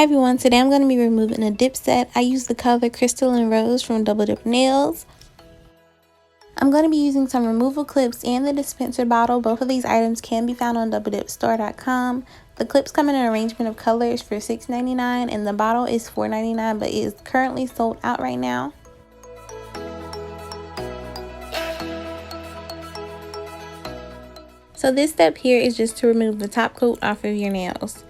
everyone, today I'm going to be removing a dip set. I use the color Crystal and Rose from Double Dip Nails. I'm going to be using some removal clips and the dispenser bottle. Both of these items can be found on doubledipstore.com. The clips come in an arrangement of colors for $6.99 and the bottle is $4.99, but it is currently sold out right now. So this step here is just to remove the top coat off of your nails.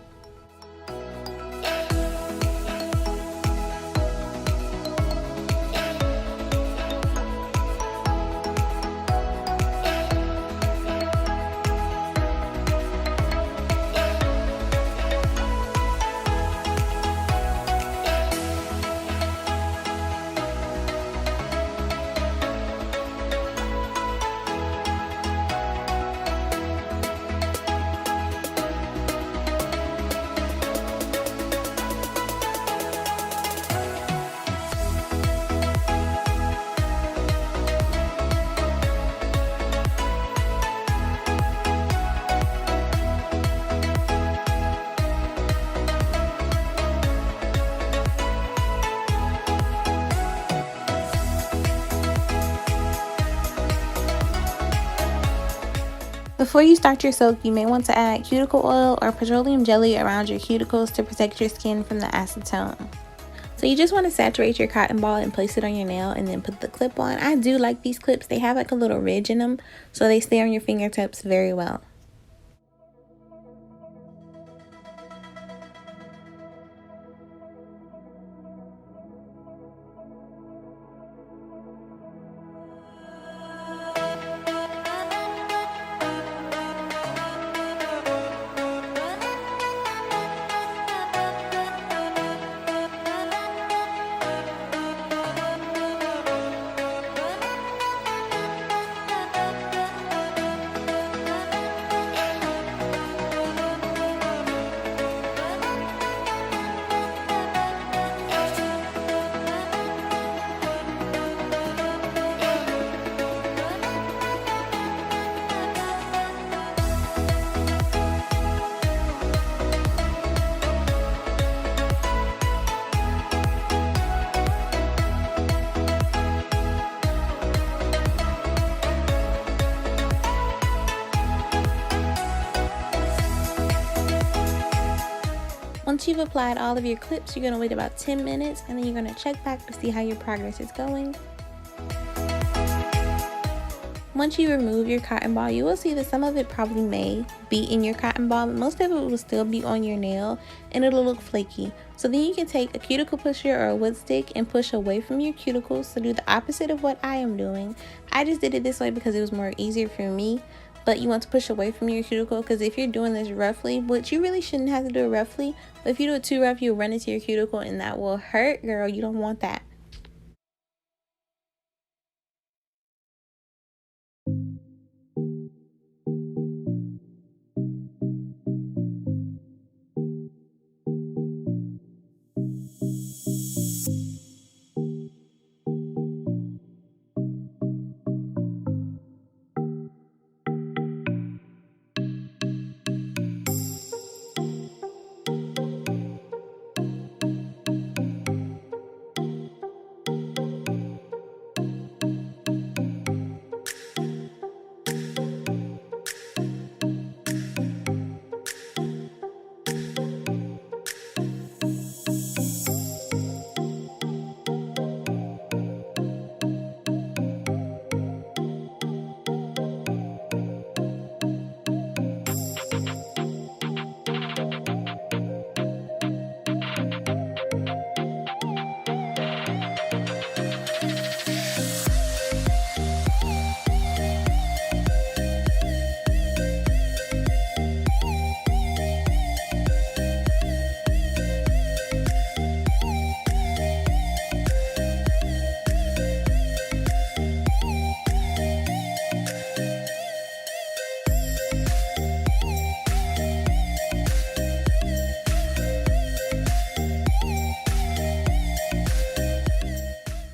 Before you start your soak, you may want to add cuticle oil or petroleum jelly around your cuticles to protect your skin from the acetone. So you just want to saturate your cotton ball and place it on your nail and then put the clip on. I do like these clips. They have like a little ridge in them, so they stay on your fingertips very well. Once you've applied all of your clips, you're going to wait about 10 minutes and then you're going to check back to see how your progress is going. Once you remove your cotton ball, you will see that some of it probably may be in your cotton ball, but most of it will still be on your nail and it'll look flaky. So then you can take a cuticle pusher or a wood stick and push away from your cuticles to do the opposite of what I am doing. I just did it this way because it was more easier for me. But you want to push away from your cuticle, because if you're doing this roughly, which you really shouldn't have to do it roughly, but if you do it too rough, you'll run into your cuticle and that will hurt, girl. You don't want that.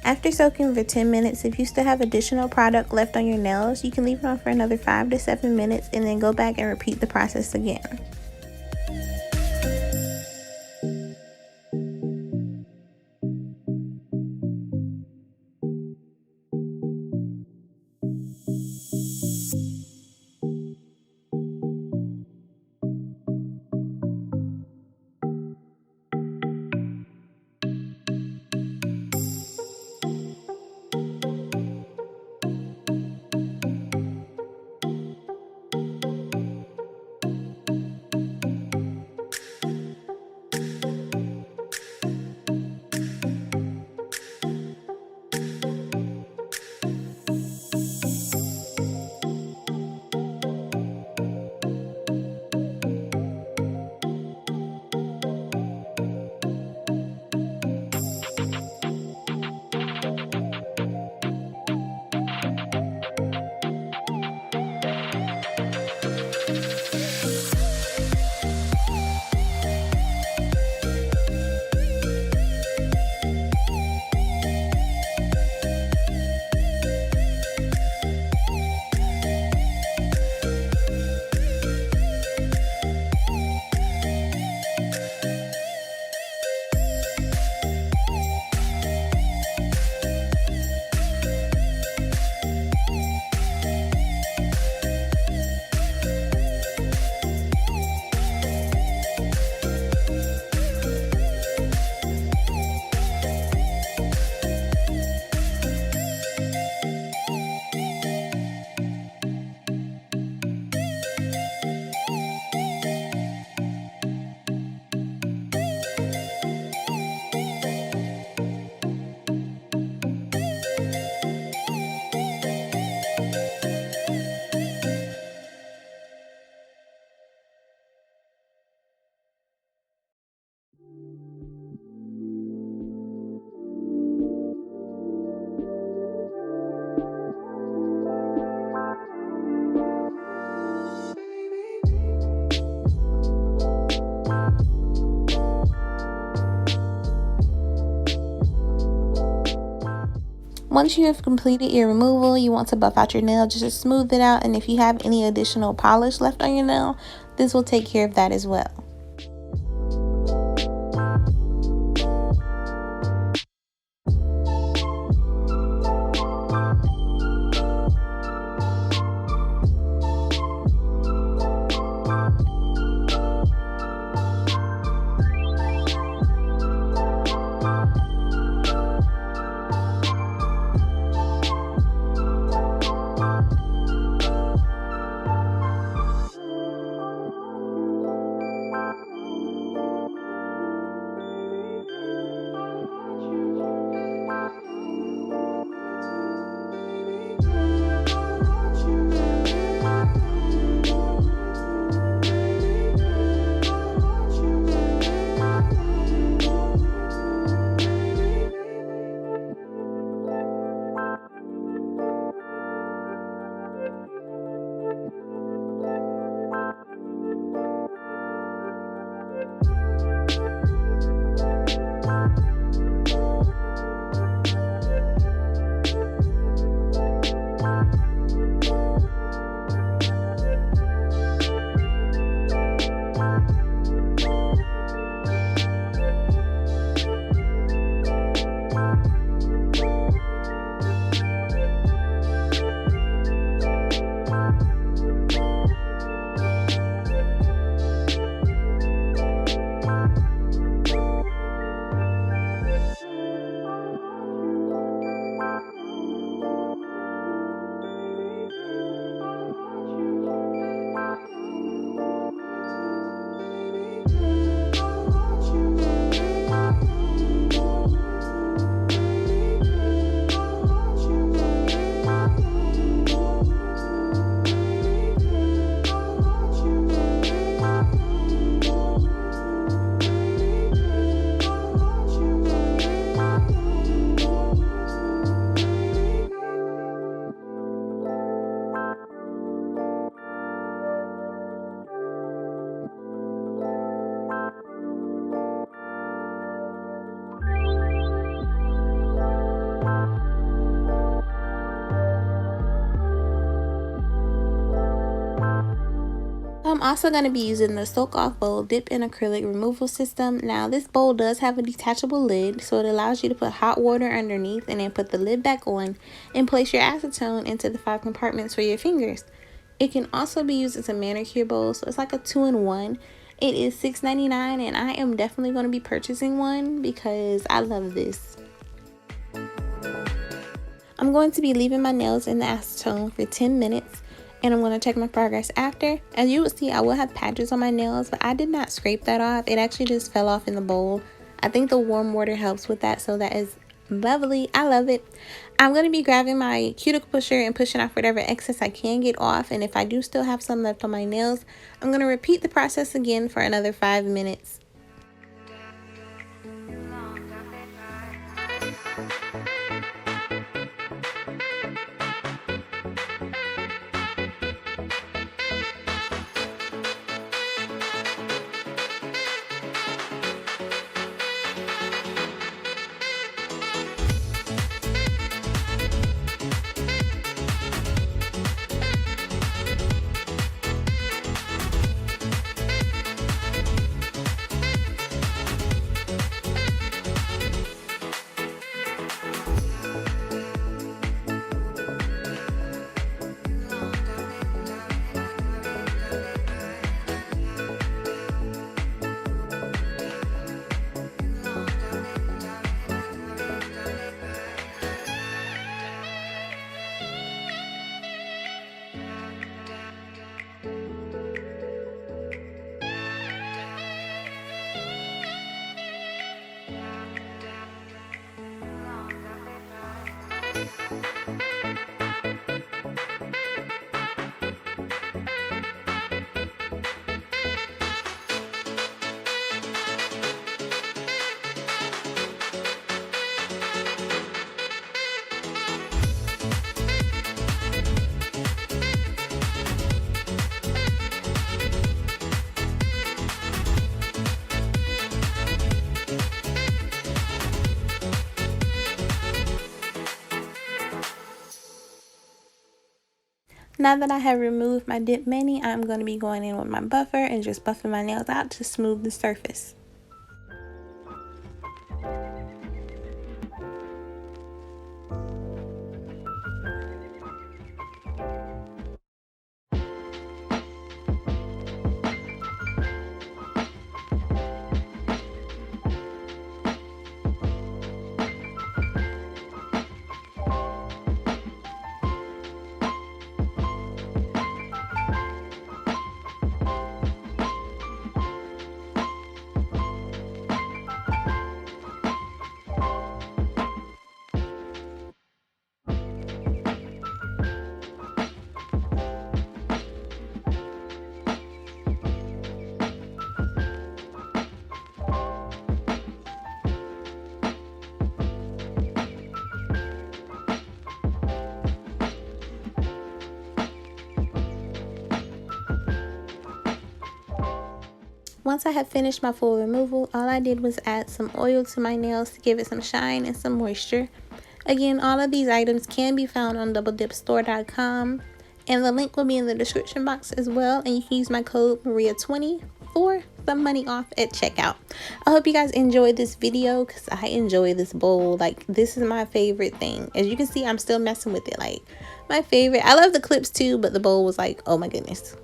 After soaking for 10 minutes, if you still have additional product left on your nails, you can leave it on for another 5 to 7 minutes and then go back and repeat the process again. once you have completed your removal, you want to buff out your nail just to smooth it out, and if you have any additional polish left on your nail, this will take care of that as well. I'm also going to be using the Soak Off Bowl Dip in Acrylic Removal System. Now this bowl does have a detachable lid, so it allows you to put hot water underneath and then put the lid back on and place your acetone into the 5 compartments for your fingers. It can also be used as a manicure bowl, so it's like a 2-in-1. It is $6.99 and I am definitely going to be purchasing one because I love this. I'm going to be leaving my nails in the acetone for 10 minutes. And I'm going to check my progress after. As you will see, I will have patches on my nails, but I did not scrape that off. It actually just fell off in the bowl. I think the warm water helps with that, so that is lovely. I love it. I'm going to be grabbing my cuticle pusher and pushing off whatever excess I can get off. And if I do still have some left on my nails, I'm going to repeat the process again for another 5 minutes. Now that I have removed my dip mani, I'm going to be going in with my buffer and just buffing my nails out to smooth the surface. Once I had finished my full removal, all I did was add some oil to my nails to give it some shine and some moisture. Again, all of these items can be found on doubledipstore.com, and the link will be in the description box as well, and you can use my code Maria20 for some money off at checkout. I hope you guys enjoyed this video because I enjoy this bowl. Like, this is my favorite thing. As you can see, I'm still messing with it. Like, my favorite. I love the clips too, but the bowl was like, oh my goodness.